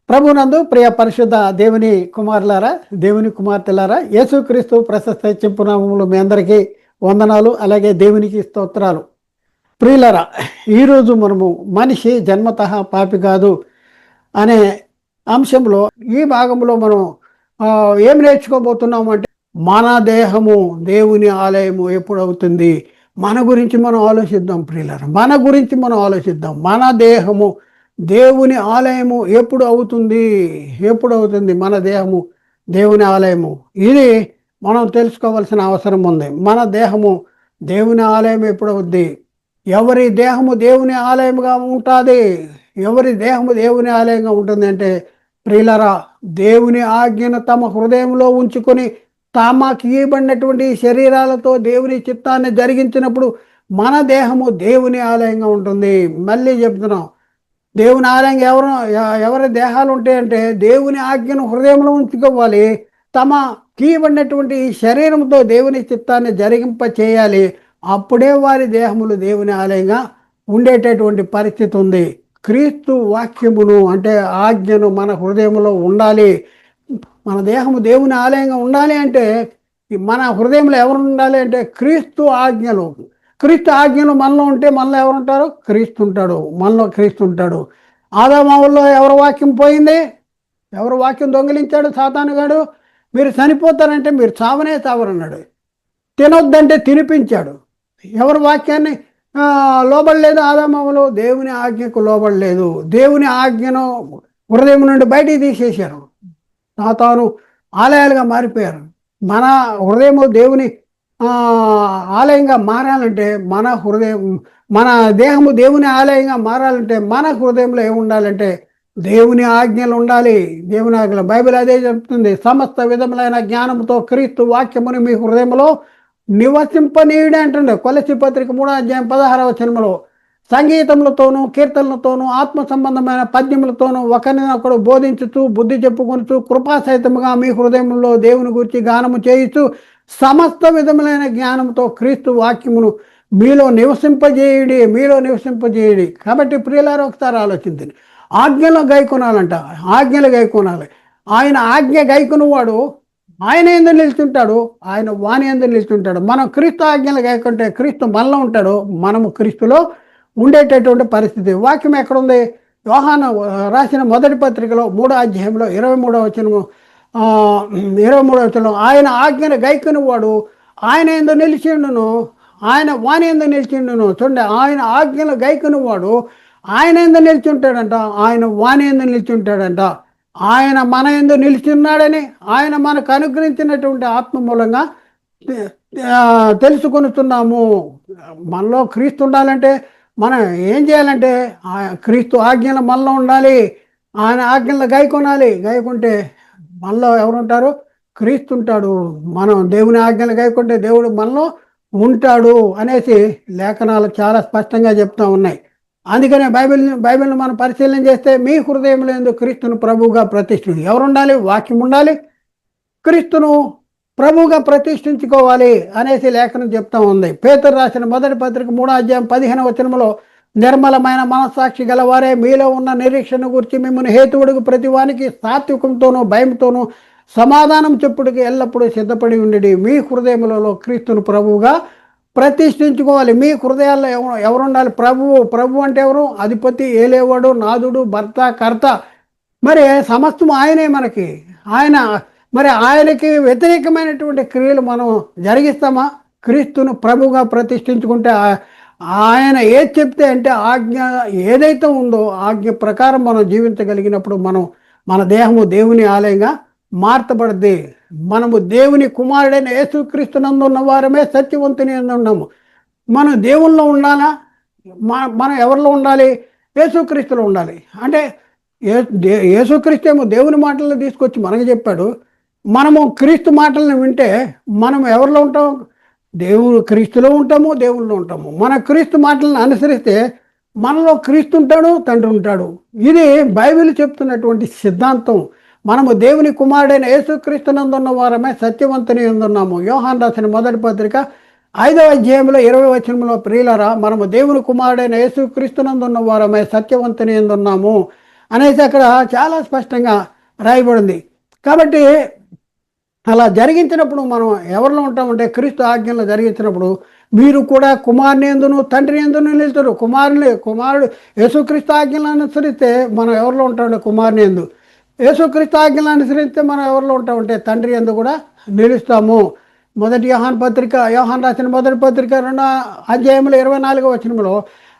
ప్రభునందు ప్రియ పరిశుద్ధ దేవుని కుమారులారా, దేవుని కుమార్తెలారా, యేసుక్రీస్తు ప్రశస్త చెప్పునామములు మీ అందరికీ వందనాలు. అలాగే దేవునికి స్తోత్రాలు. ప్రియులరా, ఈరోజు మనము మనిషి జన్మతః పాపి కాదు అనే అంశంలో ఈ భాగంలో మనం ఏం నేర్చుకోబోతున్నాము అంటే, మన దేహము దేవుని ఆలయము ఎప్పుడు అవుతుంది, మన గురించి మనం ఆలోచిద్దాం. ప్రియులరా, మన గురించి మనం ఆలోచిద్దాం. మన దేహము దేవుని ఆలయము ఎప్పుడు అవుతుంది మన దేహము దేవుని ఆలయము? ఇది మనం తెలుసుకోవాల్సిన అవసరం ఉంది. మన దేహము దేవుని ఆలయం ఎప్పుడు అవుద్ది? ఎవరి దేహము దేవుని ఆలయంగా ఉంటుంది? ఎవరి దేహము దేవుని ఆలయంగా ఉంటుంది అంటే, ప్రియులరా, దేవుని ఆజ్ఞను తమ హృదయంలో ఉంచుకొని తమకి ఇవ్వబడినటువంటి శరీరాలతో దేవుని చిత్తాన్ని జరిగించినప్పుడు మన దేహము దేవుని ఆలయంగా ఉంటుంది. మళ్ళీ చెప్తున్నాం, దేవుని ఆలయంగా ఎవరి దేహాలు ఉంటాయంటే, దేవుని ఆజ్ఞను హృదయంలో ఉంచుకోవాలి, తమ కీయబడినటువంటి శరీరంతో దేవుని చిత్తాన్ని జరిగింప చేయాలి. అప్పుడే వారి దేహములు దేవుని ఆలయంగా ఉండేటటువంటి పరిస్థితి ఉంది. క్రీస్తు వాక్యమును అంటే ఆజ్ఞను మన హృదయంలో ఉండాలి. మన దేహము దేవుని ఆలయంగా ఉండాలి అంటే మన హృదయంలో ఎవరు ఉండాలి అంటే క్రీస్తు ఆజ్ఞలు. క్రీస్తు ఆజ్ఞలు మనలో ఉంటే మనలో ఎవరు ఉంటారు? క్రీస్తు ఉంటాడు. మనలో క్రీస్తు ఉంటాడు. ఆదామవ్వల్లో ఎవరి వాక్యం పోయింది? ఎవరు వాక్యం దొంగిలించాడు? సాతానుగాడు. మీరు చనిపోతారంటే మీరు చావరన్నాడు. తినొద్దంటే తినిపించాడు. ఎవరి వాక్యాన్ని లోబడలేదు? ఆదామవ్వలు దేవుని ఆజ్ఞకు లోబడలేదు. దేవుని ఆజ్ఞను హృదయం నుండి బయటికి తీసేశారు. సాతాను ఆలయాలుగా మారిపోయారు. మన హృదయము దేవుని ఆలయంగా మారాలంటే, మన దేహము దేవుని ఆలయంగా మారాలంటే మన హృదయంలో ఏముండాలంటే దేవుని ఆజ్ఞలు ఉండాలి. దేవుని ఆజ్ఞలు బైబిల్ అదే చెప్తుంది. సమస్త విధములైన జ్ఞానంతో క్రీస్తు వాక్యముని మీ హృదయంలో నివసింపనీయుడే అంటుండే. కొలసి పత్రిక 3:16 సంగీతములతోనూ కీర్తనలతోనూ ఆత్మ సంబంధమైన పద్యములతోనూ ఒకరినొకడు బోధించుతూ బుద్ధి చెప్పుకొనుచు కృపాసహితముగా మీ హృదయంలో దేవుని గురించి గానము చేయిచు సమస్త విధములైన జ్ఞానంతో క్రీస్తు వాక్యమును మీలో నివసింపజేయుడి. కాబట్టి ప్రియులారా, ఒకసారి ఆలోచించండి. ఆజ్ఞలు గైకొనాలంట. ఆజ్ఞలు గైకొనాలి. ఆయన ఆజ్ఞ గైకొనువాడు ఆయన ఎందుకు నిలుచుంటాడు? ఆయన వాణి ఎందుకు నిలుచుంటాడు? మనం క్రీస్తు ఆజ్ఞలు గైకుంటే క్రీస్తు మనలో ఉంటాడు. మనము క్రీస్తులో ఉండేటటువంటి పరిస్థితి. వాక్యం ఎక్కడుంది? యోహాను రాసిన మొదటి పత్రికలో 3:23 23 ఆయన ఆజ్ఞను గైకొని వాడు ఆయన ఎందుకు నిలిచిండును, ఆయన వాణి ఎందుకు నిలిచిండును. చూడండి, ఆయన ఆజ్ఞలు గైకొని వాడు ఆయన ఎందుకు నిలిచుంటాడంట, ఆయన వాణి ఎందుకు నిలిచుంటాడంట. ఆయన మన ఎందుకు నిలిచున్నాడని ఆయన మనకు అనుగ్రహించినటువంటి ఆత్మ మూలంగా తెలుసుకొనుతున్నాము. మనలో క్రీస్తు ఉండాలంటే మనం ఏం చేయాలంటే క్రీస్తు ఆజ్ఞలు మనలో ఉండాలి. ఆయన ఆజ్ఞలు గైకొనాలి. గైకుంటే మనలో ఎవరు ఉంటారు? క్రీస్తు ఉంటాడు. మనం దేవుని ఆజ్ఞలు గైకుంటే దేవుడు మనలో ఉంటాడు అనేసి లేఖనాలు చాలా స్పష్టంగా చెప్తూ ఉన్నాయి. అందుకనే బైబిల్ని మనం పరిశీలన చేస్తే మీ హృదయంలో ఎందుకు క్రీస్తును ప్రభువుగా ప్రతిష్ఠించు. ఎవరు ఉండాలి? వాక్యం ఉండాలి. క్రీస్తును ప్రభువుగా ప్రతిష్ఠించుకోవాలి అనేసి లేఖనం చెప్తా ఉంది. పేతురు రాసిన మొదటి పత్రిక 3:15 నిర్మలమైన మనస్సాక్షి గలవారే మీలో ఉన్న నిరీక్షణ గురించి మిమ్మల్ని హేతువుడికి ప్రతివానికి సాత్వికంతోనూ భయంతోనూ సమాధానం చెప్పుడికి ఎల్లప్పుడూ సిద్ధపడి ఉండి మీ హృదయములలో క్రీస్తును ప్రభువుగా ప్రతిష్ఠించుకోవాలి. మీ హృదయాల్లో ఎవరుండాలి? ప్రభు అంటే ఎవరు? అధిపతి, ఏలేవాడు, నాదుడు, భర్త, కర్త. మరి సమస్తం ఆయనే మనకి. మరి ఆయనకి వ్యతిరేకమైనటువంటి క్రియలు మనం జరిగిస్తామా? క్రీస్తును ప్రభువుగా ప్రతిష్ఠించుకుంటే ఆయన ఏది చెప్తే అంటే ఆజ్ఞ ఏదైతే ఉందో ఆజ్ఞ ప్రకారం మనం జీవించగలిగినప్పుడు మన దేహము దేవుని ఆలయంగా మార్చబడద్ది. మనము దేవుని కుమారుడైన యేసుక్రీస్తునందు ఉన్న వారమే సత్యవంతుని ఉన్నాము. మనం దేవుల్లో ఉండాలా? మనం ఎవరిలో ఉండాలి? యేసుక్రీస్తులో ఉండాలి. అంటే యేసుక్రీస్తు ఏమో దేవుని మాటలను తీసుకొచ్చి మనకు చెప్పాడు. మనము క్రీస్తు మాటలను వింటే మనం ఎవరిలో ఉంటాం? క్రీస్తులో ఉంటాము, దేవుల్లో ఉంటాము. మన క్రీస్తు మాటలను అనుసరిస్తే మనలో క్రీస్తు ఉంటాడు, తండ్రి ఉంటాడు. ఇది బైబిల్ చెప్తున్నటువంటి సిద్ధాంతం. మనము దేవుని కుమారుడైన యేసుక్రీస్తునందున్న వారమే సత్యవంతుని ఎందున్నాము. యోహాను రాసిన మొదటి పత్రిక 5:20 ప్రియులరా, మనము దేవుని కుమారుడైన యేసుక్రీస్తునందున్న వారమే సత్యవంతుని ఎందున్నాము అనేసి అక్కడ చాలా స్పష్టంగా రాయబడింది. కాబట్టి అలా జరిగించినప్పుడు మనం ఎవరిలో ఉంటామంటే క్రీస్తు ఆజ్ఞలో జరిగించినప్పుడు మీరు కూడా కుమారుని యందును తండ్రి యందును నిలుస్తారు. కుమారుడు యేసుక్రీస్తు ఆజ్ఞలను అనుసరిస్తే మనం ఎవరిలో ఉంటామంటే కుమారుని యందు, యేసుక్రీస్తు ఆజ్ఞలను అనుసరిస్తే మనం ఎవరిలో ఉంటామంటే తండ్రి యందు కూడా నిలుస్తాము. మొదటి యోహాన్ రాసిన మొదటి పత్రిక 2 అధ్యాయంలో 24వ వచనంలో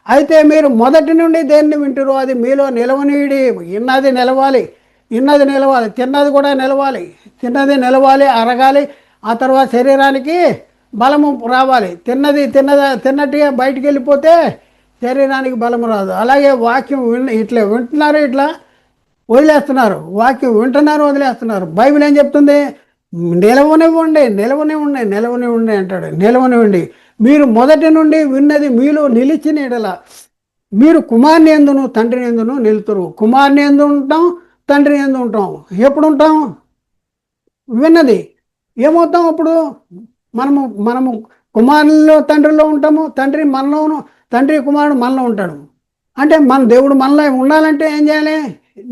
అయితే మీరు మొదటి నుండి దేన్ని వింటారో అది మీలో నిలవనీయుడి. ఇన్నది నిలవాలి, తిన్నది కూడా నిలవాలి, అరగాలి. ఆ తర్వాత శరీరానికి బలము రావాలి. తిన్నట్టుగా బయటికి వెళ్ళిపోతే శరీరానికి బలము రాదు. అలాగే వాక్యం వింటున్నారు, ఇట్లా వదిలేస్తున్నారు. వాక్యం వింటున్నారు, వదిలేస్తున్నారు. బైబిల్ ఏం చెప్తుంది? నిలవనివ్వండి అంటాడు. నిలవనివ్వండి. మీరు మొదటి నుండి విన్నది మీలో నిలిచిన ఎడల మీరు కుమారుని యందును తండ్రి యందును నిలుతురు. కుమారుని యందు ఉంటాం, తండ్రి యందు ఉంటాం. ఎప్పుడు ఉంటాం? విన్నది ఏమవుతాం అప్పుడు? మనము కుమారునిలో తండ్రిలో ఉంటాము, తండ్రి కుమారుడు మనలో ఉంటాడు. అంటే మన దేవుడు మనలో ఉండాలంటే ఏం చేయాలి?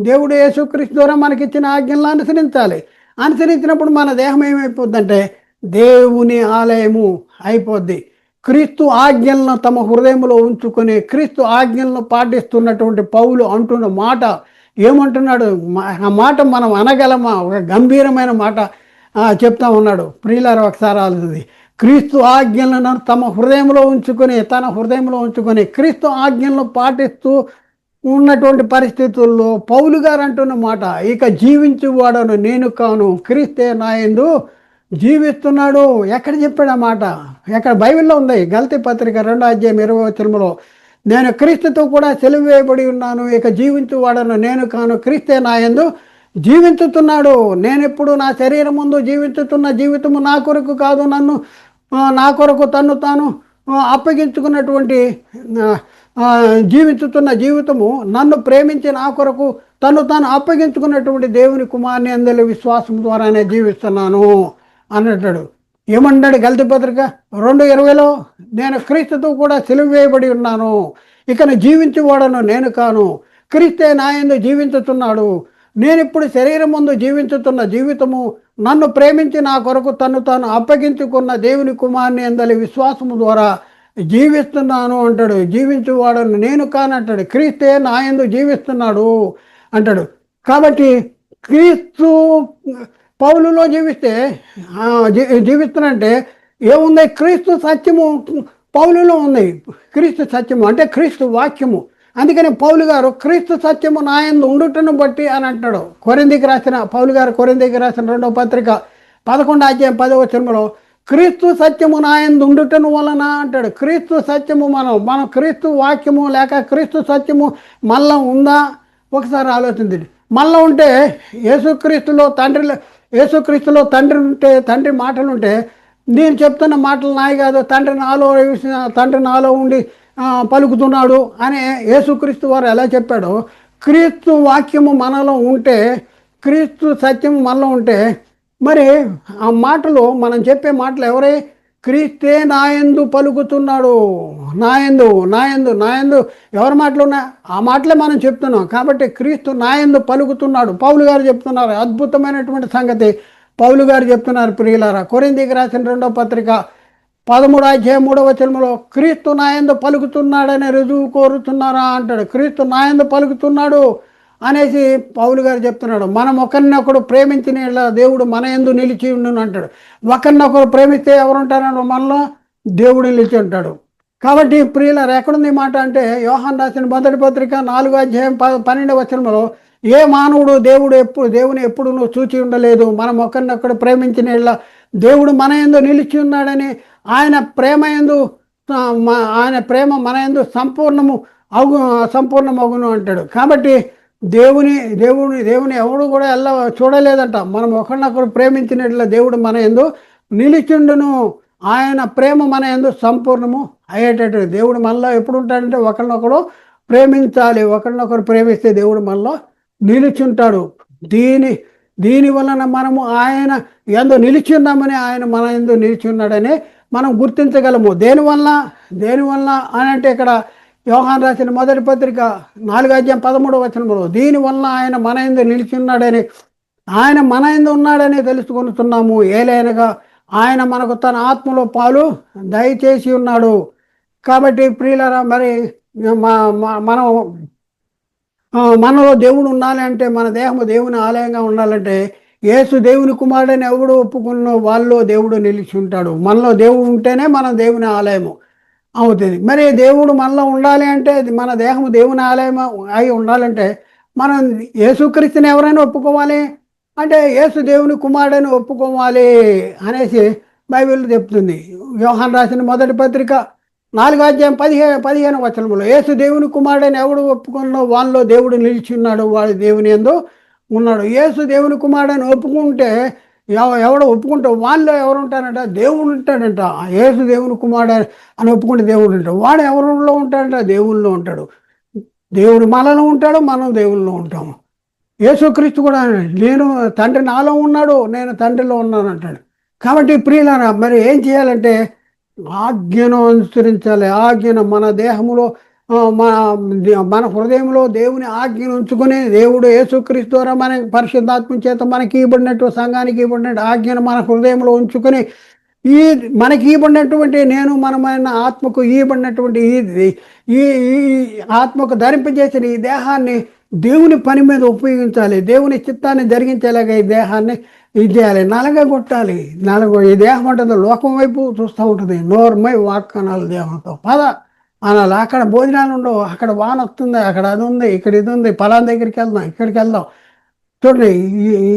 దేవుడు యేసుక్రీస్తు ద్వారా మనకిచ్చిన ఆజ్ఞలను అనుసరించినప్పుడు మన దేహం ఏమైపోద్దంటే దేవుని ఆలయము అయిపోద్ది. క్రీస్తు ఆజ్ఞలను తమ హృదయంలో ఉంచుకొని క్రీస్తు ఆజ్ఞలను పాటిస్తున్నటువంటి పౌలు అంటున్న మాట ఏమంటున్నాడు? ఆ మాట మనం అనగలమా? ఒక గంభీరమైన మాట చెప్తా ఉన్నాడు. ప్రియులారా, ఒకసారి ఆలోచించి క్రీస్తు ఆజ్ఞలను తన హృదయంలో ఉంచుకొని క్రీస్తు ఆజ్ఞలను పాటిస్తూ ఉన్నటువంటి పరిస్థితుల్లో పౌలు గారు అంటున్న మాట, ఇక జీవించువాడను నేను కాను, క్రీస్తే నా యందు జీవిస్తున్నాడు. ఎక్కడ చెప్పాడు ఆ మాట? ఎక్కడ? బైబిల్లో ఉంది. గలతీ పత్రిక 2 అధ్యాయం 20వ వచనంలో నేను క్రీస్తుతో కూడా సిలువ వేయబడి ఉన్నాను, ఇక జీవించువాడను నేను కాను, క్రీస్తే నా యందు జీవించుతున్నాడు. నేనెప్పుడు నా శరీరం ముందు జీవించుతున్న జీవితము నా కొరకు కాదు, నా కొరకు తన్ను తాను అప్పగించుకున్నటువంటి జీవించుతున్న జీవితము నన్ను ప్రేమించి నా కొరకు తను తాను అప్పగించుకున్నటువంటి దేవుని కుమారుని అందరి విశ్వాసం ద్వారానే జీవిస్తున్నాను అన్నట్టాడు. ఏమన్నాడు? గలతీ పత్రిక 2:20లో నేను క్రీస్తుతో కూడా సిలువ వేయబడి ఉన్నాను, ఇక జీవించువాడను నేను కాను, క్రీస్తే నా యందు జీవించుతున్నాడు. నేనిప్పుడు శరీరం ముందు జీవించుతున్న జీవితము నన్ను ప్రేమించి నా కొరకు తను తాను అప్పగించుకున్న దేవుని కుమారుని అందరి విశ్వాసము ద్వారా జీవిస్తున్నాను అంటాడు. జీవించువాడను నేను కానంటాడు, క్రీస్తే నా యందు జీవిస్తున్నాడు అంటాడు. కాబట్టి క్రీస్తు పౌలులో జీవిస్తున్నంటే ఏముంది? క్రీస్తు సత్యము పౌలులో ఉంది. క్రీస్తు సత్యము అంటే క్రీస్తు వాక్యము. అందుకని పౌలు గారు క్రీస్తు సత్యము నా యందు ఉండుటను బట్టి అని అంటాడు. పౌలు గారు కొరింథీకి రాసిన 2వ పత్రిక 11 అధ్యాయం 10వ వచనంలో క్రీస్తు సత్యము నా యందు ఉండుటను వలన అంటాడు. క్రీస్తు సత్యము మనం క్రీస్తు వాక్యము లేక క్రీస్తు సత్యము మనలో ఉందా? ఒకసారి ఆలోచించండి. మనలో ఉంటే యేసుక్రీస్తులో తండ్రి ఉంటే, తండ్రి మాటలు ఉంటే, నేను చెప్తున్న మాటలు నాయి కాదు, తండ్రి నాలో ఉండి పలుకుతున్నాడు అని యేసుక్రీస్తు వారు ఎలా చెప్పాడో, క్రీస్తు వాక్యము మనలో ఉంటే, క్రీస్తు సత్యము మనలో ఉంటే, మరి ఆ మాటలు మనం చెప్పే మాటలు ఎవరే? క్రీస్తే నా యందు పలుకుతున్నాడు. నా యందు ఎవరి మాటలు ఉన్నాయి? ఆ మాటలే మనం చెప్తున్నాం. కాబట్టి క్రీస్తు నా యందు పలుకుతున్నాడు. పౌలు గారు చెప్తున్నారు. అద్భుతమైనటువంటి సంగతి పౌలు గారు చెప్తున్నారు. ప్రియులారా, కొరింథీకి రాసిన 2వ పత్రిక 13 అధ్యాయం 3వ వచనంలో క్రీస్తు నా యందు పలుకుతున్నాడని రుజువు కోరుతున్నారా అంటాడు. క్రీస్తు నా యందు పలుకుతున్నాడు అనేసి పౌలు గారు చెప్తున్నాడు. మనం ఒకరినొకడు ప్రేమించిన దేవుడు మన యందు నిలిచి ఉండును అంటాడు. ఒకరినొకరు ప్రేమిస్తే ఎవరుంటారో మనలో దేవుడు నిలిచి ఉంటాడు. కాబట్టి ప్రియులారా, ఎక్కడుంది ఈ మాట అంటే యోహాన్ రాసిన మొదటి పత్రిక 4 అధ్యాయం 12వ వచనంలో ఏ మానవుడు దేవుని ఎప్పుడు నువ్వు చూచి ఉండలేదు. మనం ఒకరినొకడు ప్రేమించిన దేవుడు మన యందు నిలిచి ఉన్నాడని, ఆయన ప్రేమ మన యందు సంపూర్ణమగును అంటాడు. కాబట్టి దేవుని ఎవడు కూడా ఎలా చూడలేదంట. మనం ఒకరినొకరు ప్రేమించినట్ల దేవుడు మన యందు నిలిచిండును. ఆయన ప్రేమ మన యందు సంపూర్ణము అయ్యేటట్టు. దేవుడు మనలో ఎప్పుడు ఉంటాడంటే ఒకరినొకరు ప్రేమించాలి. ఒకరినొకరు ప్రేమిస్తే దేవుడు మనలో నిలిచుంటాడు. దీని వలన మనము ఆయన యందు నిలిచి ఉన్నామని, ఆయన మన యందు నిలిచి ఉన్నాడని మనం గుర్తించగలము. దేనివల్ల అని అంటే ఇక్కడ యోహాను రాసిన మొదటి పత్రిక 4:13 దీనివల్ల ఆయన మన యందు నిలిచి ఉన్నాడని ఆయన మన యందు ఉన్నాడని తెలుసుకొనుతున్నాము. ఏలైనగా ఆయన మనకు తన ఆత్మలో పాలు దయచేసి ఉన్నాడు. కాబట్టి ప్రియులారా, మరి మనం మనలో దేవుడు ఉండాలి అంటే, మన దేహము దేవుని ఆలయంగా ఉండాలంటే, యేసు దేవుని కుమారుడని ఎవడు ఒప్పుకున్న వాళ్ళలో దేవుడు నిలిచి ఉంటాడు. మనలో దేవుడు ఉంటేనే మనం దేవుని ఆలయము అవుతుంది. మరి దేవుడు మనలో ఉండాలి అంటే, మన దేహము దేవుని ఆలయం అయి ఉండాలంటే మనం యేసుక్రీస్తుని ఎవరైనా ఒప్పుకోవాలి అంటే యేసు దేవుని కుమారుడని ఒప్పుకోవాలి అనేసి బైబిల్ చెప్తుంది. యోహాను రాసిన మొదటి పత్రిక 4:15 యేసు దేవుని కుమారుడని ఎవడు ఒప్పుకున్నో వాళ్ళలో దేవుడు నిలిచి ఉన్నాడు, వాడు దేవుని యందు ఉన్నాడు. యేసు దేవుని కుమారుడని ఒప్పుకుంటే ఎవడో ఒప్పుకుంటే వాళ్ళలో ఎవరు ఉంటారంట, దేవుడు ఉంటాడంట. యేసు దేవుని కుమారుడు అని ఒప్పుకుంటే దేవుడు ఉంటాడు. వాడు ఎవరిలో ఉంటాడంట, దేవుళ్ళలో ఉంటాడు. దేవుడు మనలో ఉంటాడు, మనం దేవుళ్ళలో ఉంటాము. యేసుక్రీస్తు కూడా నేను తండ్రి నాలో ఉన్నాడు, నేను తండ్రిలో ఉన్నాను అంటాడు. కాబట్టి ప్రియులారా, మరి ఏం చేయాలంటే ఆజ్ఞను అనుసరించాలి. ఆజ్ఞను మన దేహములో మన హృదయంలో దేవుని ఆజ్ఞను ఉంచుకొని, దేవుడు యేసుక్రీస్తు ద్వారా మన పరిశుద్ధాత్మ చేత మనకి ఇవ్వబడినట్టు, సంఘానికి ఇవ్వబడినట్టు ఆజ్ఞను మన హృదయంలో ఉంచుకొని, ఈ మనకి ఇవ్వబడినటువంటి నేను మనమైన ఆత్మకు ఇవ్వబడినటువంటి ఈ ఆత్మకు ధరింపజేసిన ఈ దేహాన్ని దేవుని పని మీద ఉపయోగించాలి. దేవుని చిత్తాన్ని జరిగించేలాగా ఈ దేహాన్ని ఇది చేయాలి. నలగొట్టాలి. ఈ దేహం ఉంటుంది లోకం వైపు చూస్తూ ఉంటుంది. నోర్మై వాక్ అనాలి దేహంతో. పద అనాలి. అక్కడ భోజనాలు ఉండవు, అక్కడ వాన వస్తుంది, అక్కడ అది ఉంది, ఇక్కడ ఇది ఉంది, పలానా దగ్గరికి వెళ్దాం, ఇక్కడికి వెళ్దాం. చూడండి,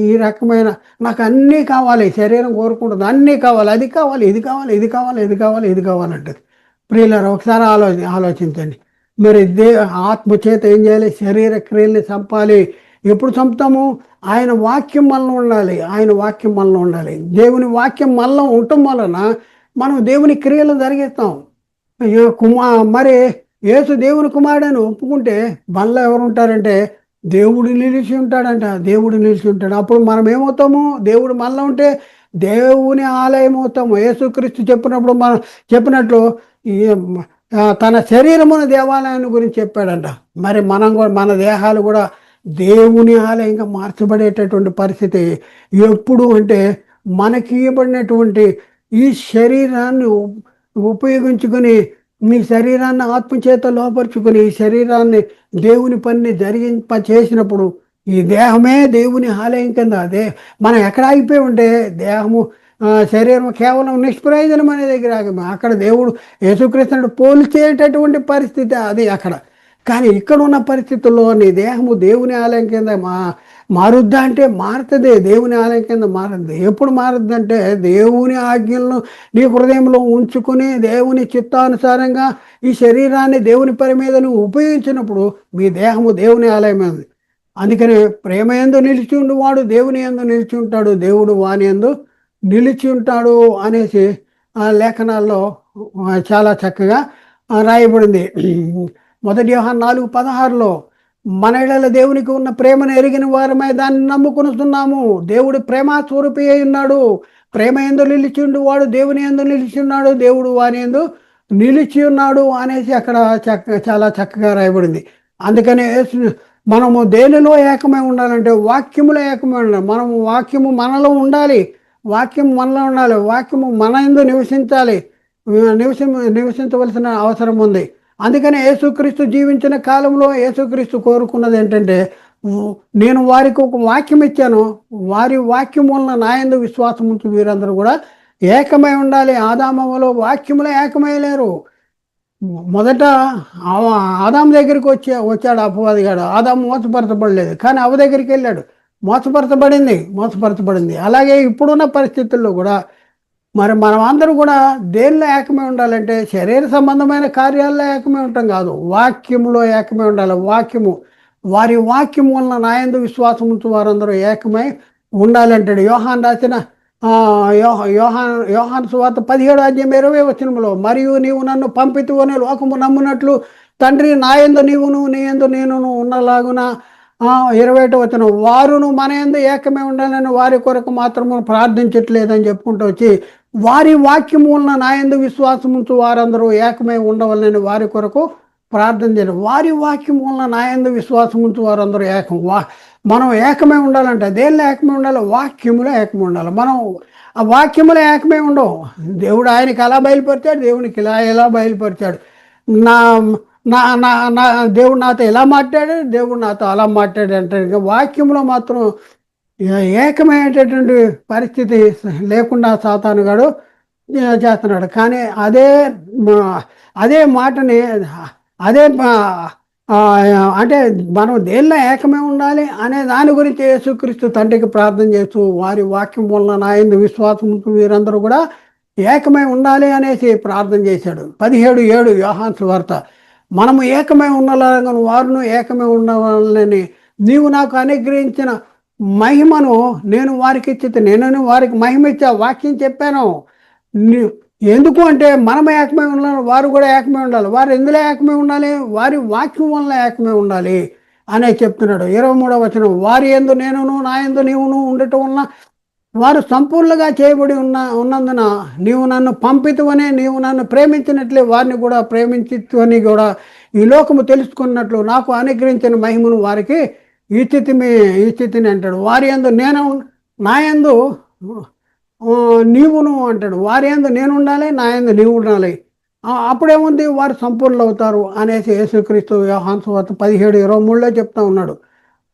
ఈ రకమైన నాకు అన్నీ కావాలి, శరీరం కోరుకుంటుంది, అన్నీ కావాలి, అది కావాలి, ఇది కావాలి, ఇది కావాలి, ఇది కావాలి, ఇది కావాలంటది. ప్రియులారా, ఒకసారి ఆలోచించండి. మరి ఆత్మ చేత ఏం చేయాలి? శరీర క్రియల్ని చంపాలి. ఎప్పుడు చంపుతాము? ఆయన వాక్యం మనలో ఉండాలి. ఆయన వాక్యం మనలో ఉండాలి. దేవుని వాక్యం మనలో ఉండటం వలన మనం దేవుని క్రియలు జరిగిస్తాం. మరి యేసు దేవుని కుమారుడని ఒప్పుకుంటే మనలో ఎవరు ఉంటారంటే దేవుడు నిలిచి ఉంటాడంట. దేవుడు నిలిచి ఉంటాడు. అప్పుడు మనం ఏమవుతాము? దేవుడు మనలో ఉంటే దేవుని ఆలయం అవుతాము. యేసుక్రీస్తు చెప్పినట్లు తన శరీరమున దేవాలయాన్ని గురించి చెప్పాడంట. మరి మనం కూడా మన దేహాలు కూడా దేవుని ఆలయంగా మార్చబడేటటువంటి పరిస్థితి ఎప్పుడు అంటే, మనకి ఇవ్వబడినటువంటి ఈ శరీరాన్ని ఉపయోగించుకొని, మీ శరీరాన్ని ఆత్మచేత లోపరుచుకొని, ఈ శరీరాన్ని దేవుని పనిని చేసినప్పుడు ఈ దేహమే దేవుని ఆలయం కింద. మనం ఎక్కడ ఆగిపోయి ఉంటే దేహము శరీరం కేవలం నిష్ప్రయోజనం అనే దగ్గర ఆగమే. అక్కడ దేవుడు యేసుక్రీస్తుని పోల్చేటటువంటి పరిస్థితి అది అక్కడ. కానీ ఇక్కడ ఉన్న పరిస్థితుల్లో నీ దేహము దేవుని ఆలయం కింద మారుద్దా అంటే మారుతుంది. దేవుని ఆలయం కింద మారుద్ది. ఎప్పుడు మారుద్దంటే దేవుని ఆజ్ఞలను నీ హృదయంలో ఉంచుకుని దేవుని చిత్తానుసారంగా ఈ శరీరాన్ని దేవుని పని మీద నువ్వు ఉపయోగించినప్పుడు మీ దేహము దేవుని ఆలయమైంది. అందుకని ప్రేమ యందు నిలిచి ఉండువాడు దేవుని యందు నిలిచి ఉంటాడు, దేవుడు వాని యందు నిలిచి ఉంటాడు అనేసి లేఖనాల్లో చాలా చక్కగా రాయబడింది. 1 యోహాను 4:16 మన యెడల దేవునికి ఉన్న ప్రేమను ఎరిగిన వారమై దాన్ని నమ్ముకొనుచున్నాము. దేవుడు ప్రేమ స్వరూపి అయి ఉన్నాడు. ప్రేమ యందు నిలిచి ఉండువాడు దేవుని యందు నిలిచి ఉన్నాడు, దేవుడు వాని యందు నిలిచి ఉన్నాడు అనేసి అక్కడ చాలా చక్కగా రాయబడింది. అందుకనే మనము దేనిలో ఏకమై ఉండాలంటే వాక్యములో ఏకమై ఉండాలి. మనము వాక్యము మనలో ఉండాలి. వాక్యం మనలో ఉండాలి. వాక్యము మన యందు నివసించవలసిన అవసరం ఉంది. అందుకని యేసుక్రీస్తు జీవించిన కాలంలో యేసుక్రీస్తు కోరుకున్నది ఏంటంటే, నేను వారికి ఒక వాక్యం ఇచ్చాను, వారి వాక్యం వలన నా యందు విశ్వాసం ఉంచి వీరందరూ కూడా ఏకమై ఉండాలి. ఆదాములో వాక్యములో ఏకమయ్యలేరు. మొదట ఆదాము దగ్గరికి వచ్చాడు అపవాదిగాడు. ఆదాము మోసపరచబడలేదు, కానీ అవ్వ దగ్గరికి వెళ్ళాడు, మోసపరచబడింది. అలాగే ఇప్పుడున్న పరిస్థితుల్లో కూడా మరి మనం అందరూ కూడా దేనిలో ఏకమై ఉండాలంటే శరీర సంబంధమైన కార్యాల్లో ఏకమై ఉంటాం కాదు, వాక్యములో ఏకమై ఉండాలి. వారి వాక్యం వలన నా యందు విశ్వాసం ఉంచు వారందరూ ఏకమై ఉండాలంటాడు. యోహాను రాసిన యోహాను సువార్త 17:20 మరియు నీవు నన్ను పంపితువు అని లోకము నమ్మునట్లు తండ్రి నా యందు నీవును నీ యందు నేనును ఉన్నలాగున 20వ వారును మన యందు ఏకమై ఉండాలని వారి కొరకు మాత్రము ప్రార్థించట్లేదని చెప్పుకుంటూ వచ్చి, వారి వాక్యము వలన నా యందు విశ్వాసం ఉంచు వారందరూ ఏకమై ఉండవాలని వారి కొరకు ప్రార్థన చేయాలి. వారి వాక్యం వలన నా యందు విశ్వాసం ఉంచు వారందరూ ఏకం. మనం ఏకమే ఉండాలంటే దేనిలో ఏకమే ఉండాలి? వాక్యములో ఏకమే ఉండాలి. మనం ఆ వాక్యములో ఏకమే ఉండవు. దేవుడు ఆయనకి అలా బయలుపరిచాడు, దేవునికి ఎలా బయలుపరిచాడు. నా నా నా నా దేవుడు నాతో ఎలా మాట్లాడాడు, దేవుడు నాతో అలా మాట్లాడాడు అంటాడు. ఇంకా వాక్యంలో మాత్రం ఏకమైనటువంటి పరిస్థితి లేకుండా సాతానుగాడు చేస్తున్నాడు. కానీ అదే మాటని అదే అంటే మనం దేనిలో ఏకమే ఉండాలి అనే దాని గురించి యేసుక్రీస్తు తండ్రికి ప్రార్థన చేస్తూ వారి వాక్యం వలన నా యందు విశ్వాసం వీరందరూ కూడా ఏకమై ఉండాలి అనేసి ప్రార్థన చేశాడు. 17:7 యోహాను సువార్త. మనము ఏకమై ఉండాలని వారును ఏకమై ఉండాలని నీవు నాకు అనుగ్రహించిన మహిమను నేను వారికి ఇచ్చి నేను వారికి మహిమ ఇచ్చా వాక్యం చెప్పాను. ఎందుకు అంటే మనం ఏకమై ఉండాలి, వారు కూడా ఏకమై ఉండాలి. వారు ఎందులో ఏకమై ఉండాలి? వారి వాక్యం వల్ల ఏకమై ఉండాలి అనే చెప్తున్నాడు. 23వ వచనం, వారి యందు నేనును నా యందు నీవును ఉండటం వలన వారు సంపూర్ణంగా చేయబడి ఉన్నందున నీవు నన్ను పంపితువనే నీవు నన్ను ప్రేమించినట్లే వారిని కూడా ప్రేమించితువని కూడా ఈ లోకము తెలుసుకున్నట్లు నాకు అనుగ్రహించిన మహిమను వారికి ఈ స్థితిని అంటాడు. వారి యందు నేను నా యందు నీవును అంటాడు. వారి యందు నేను ఉండాలి, నా యందు నీవు ఉండాలి. అప్పుడేముంది? వారు సంపూర్ణులు అవుతారు అనేసి యేసుక్రీస్తు యోహాను సువార్త 17:23 చెప్తా ఉన్నాడు.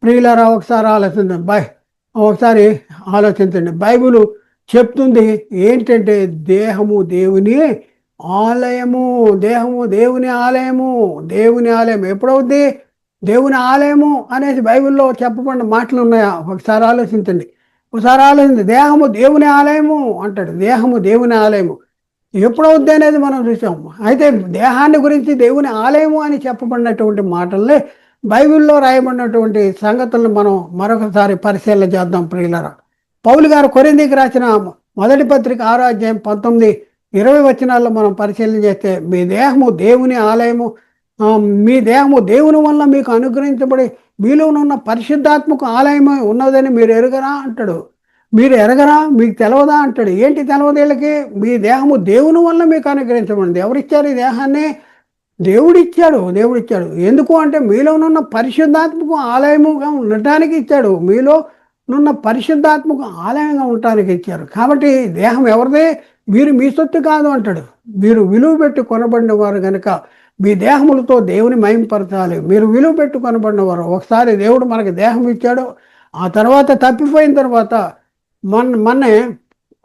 ప్రియులారా, ఒకసారి ఆలోచించండి. బైబిల్ చెప్తుంది ఏంటంటే దేహము దేవుని ఆలయము. దేహము దేవుని ఆలయము. దేవుని ఆలయం ఎప్పుడవుద్ది? దేవుని ఆలయము అనేసి బైబిల్లో చెప్పబడిన మాటలు ఉన్నాయా? ఒకసారి ఆలోచించండి. దేహము దేవుని ఆలయము అంటాడు. దేహము దేవుని ఆలయము ఎప్పుడవుద్ది అనేది మనం చూసాము. అయితే దేహాన్ని గురించి దేవుని ఆలయము అని చెప్పబడినటువంటి మాటల్ని బైబిల్లో రాయబడినటువంటి సంగతులను మనం మరొకసారి పరిశీలన చేద్దాం. ప్రియులారా, పౌలు గారు కొరింథీకి రాసిన మొదటి పత్రిక 6వ అధ్యాయం 19-20 వచనాల్లో మనం పరిశీలన చేస్తే మీ దేహము దేవుని ఆలయము, మీ దేహము దేవుని వల్ల మీకు అనుగ్రహించబడి మీలోనున్న పరిశుద్ధాత్మకు ఆలయము ఉన్నదని మీరు ఎరుగరా అంటాడు. మీరు ఎరగరా? మీకు తెలవదా అంటాడు. ఏంటి తెలవదు వీళ్ళకి? మీ దేహము దేవుని వల్ల మీకు అనుగ్రహించబడింది. ఎవరిచ్చారు ఈ దేహాన్ని? దేవుడిచ్చాడు. ఎందుకు అంటే మీలోనున్న పరిశుద్ధాత్మకు ఆలయముగా ఉండటానికి ఇచ్చాడు. మీలోనున్న పరిశుద్ధాత్మకు ఆలయంగా ఉండటానికి ఇచ్చారు. కాబట్టి దేహం ఎవరిదే? మీరు మీ సొత్తు కాదు అంటాడు. మీరు విలువ పెట్టి కొనబడిన వారు కనుక మీ దేహములతో దేవుని మహింపరచాలి. మీరు విలువ పెట్టి కొనబడిన వారు. ఒకసారి దేవుడు మనకి దేహం ఇచ్చాడు. ఆ తర్వాత తప్పిపోయిన తర్వాత మొన్నే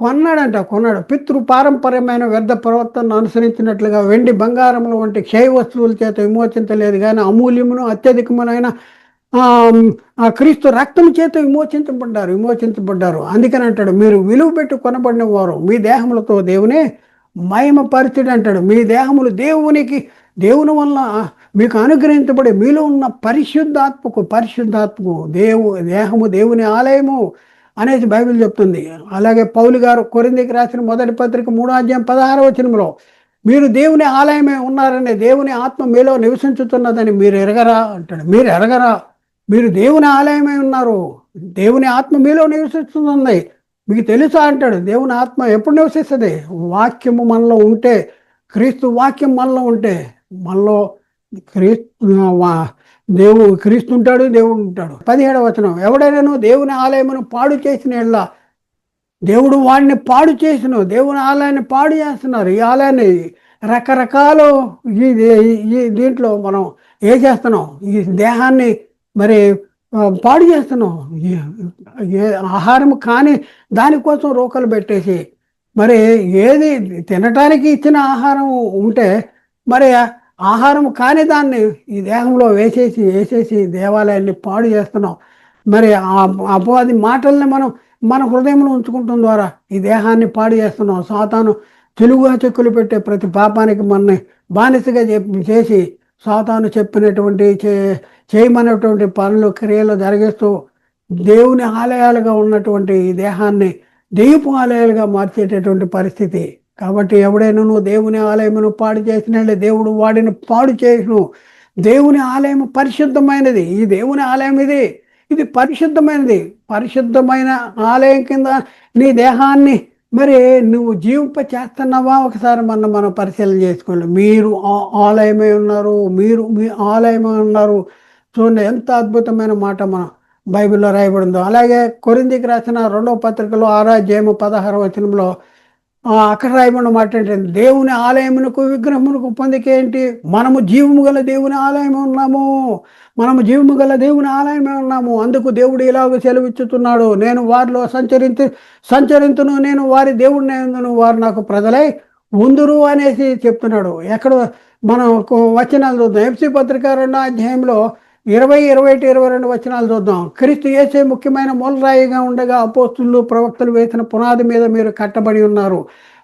కొన్నాడు. పితృ పారంపర్యమైన వ్యర్థ ప్రవర్తనను అనుసరించినట్లుగా వెండి బంగారముల వంటి క్షయ వస్తువుల చేత విమోచించలేదు, కానీ అమూల్యమును అత్యధికమునైన క్రీస్తు రక్తం చేత విమోచించబడ్డారు. అందుకని అంటాడు, మీరు విలువ పెట్టి కొనబడిన వారు మీ దేహములతో దేవుని మహిమపరచుడు అంటాడు. మీ దేహములు దేవుని వల్ల మీకు అనుగ్రహించబడి మీలో ఉన్న పరిశుద్ధాత్మకు దేహము దేవుని ఆలయము అనేసి బైబిల్ చెప్తుంది. అలాగే పౌలు గారు కొరింథీకి రాసిన మొదటి పత్రిక 3వ అధ్యాయం 16వ వచనంలో మీరు దేవుని ఆలయమే ఉన్నారని, దేవుని ఆత్మ మీలో నివసించుతున్నదని మీరు ఎరగరా అంటాడు. మీరు ఎరగరా? మీరు దేవుని ఆలయమే ఉన్నారు, దేవుని ఆత్మ మీలో నివసిస్తుంది, మీకు తెలుసా అంటాడు. దేవుని ఆత్మ ఎప్పుడు నివసిస్తుంది? వాక్యము మనలో ఉంటే, క్రీస్తు వాక్యం మనలో ఉంటే, మనలో క్రీస్తు ఉంటాడు, దేవుడు ఉంటాడు. 17వ వచనం, ఎవడైనా దేవుని ఆలయమును పాడు చేసిన ఎడల దేవుడు వాడిని పాడు చేసిన, దేవుని ఆలయాన్ని పాడు చేస్తున్నారు. ఈ ఆలయాన్ని రకరకాలు దీంట్లో మనం చేస్తున్నాం, ఈ దేహాన్ని మరి పాడు చేస్తున్నాం. ఆహారం కానీ దానికోసం రోకలు పెట్టేసి మరి ఏది తినటానికి ఇచ్చిన ఆహారం ఉంటే మరి ఆహారం కాని దాన్ని ఈ దేహంలో వేసేసి దేవాలయాన్ని పాడు చేస్తున్నాం. మరి అపవాది మాటల్ని మన హృదయంలో ఉంచుకుంటాం ద్వారా ఈ దేహాన్ని పాడు చేస్తున్నాం. సాతాను తెలుగుగా చెక్కులు పెట్టే ప్రతి పాపానికి మనని బానిసగా చేసి సాతాను చెప్పినటువంటి చేయమన్నటువంటి పనులు క్రియలు జరిగిస్తూ దేవుని ఆలయాలుగా ఉన్నటువంటి ఈ దేహాన్ని దెయ్యపు ఆలయాలుగా మార్చేటటువంటి పరిస్థితి. కాబట్టి ఎవడైనా దేవుని ఆలయమును పాడు చేసినట్లే దేవుడు వాడిని పాడు చేయును. దేవుని ఆలయం పరిశుద్ధమైనది. ఈ దేవుని ఆలయం ఇది పరిశుద్ధమైనది. పరిశుద్ధమైన ఆలయం కింద నీ దేహాన్ని మరి నువ్వు జీవింప చేస్తున్నావా? ఒకసారి మనం పరిశీలన చేసుకోండి. మీరు ఆలయమై ఉన్నారు, మీరు మీ ఆలయమై ఉన్నారు. చూడండి ఎంత అద్భుతమైన మాట మనం బైబిల్లో రాయబడిందో. అలాగే కొరింథీకి రాసిన 2వ పత్రికలో 6వ అధ్యాయము 16వ వచనంలో అక్కడ రాయబడిన మాట ఏంటంటే, దేవుని ఆలయమునకు విగ్రహమునకు పొందికేంటి? మనము జీవము గల దేవుని ఆలయమే ఉన్నాము. మనము జీవము గల దేవుని ఆలయమే ఉన్నాము. అందుకు దేవుడు ఇలాగ సెలవిచ్చుతున్నాడు, నేను వారిలో సంచరింతును, నేను వారి దేవుడిని అందును, వారు నాకు ప్రజలై ఉందురు అనేసి చెప్తున్నాడు. ఎక్కడ మనం వచనాలు చూద్దాం. ఎఫ్సి పత్రిక 2వ అధ్యాయంలో 20, 21, 22 వచనాలు చూద్దాం. క్రీస్తు యేసే ముఖ్యమైన మూలరాయిగా ఉండగా అపోస్తులు ప్రవక్తలు వేసిన పునాది మీద మీరు కట్టబడి ఉన్నారు.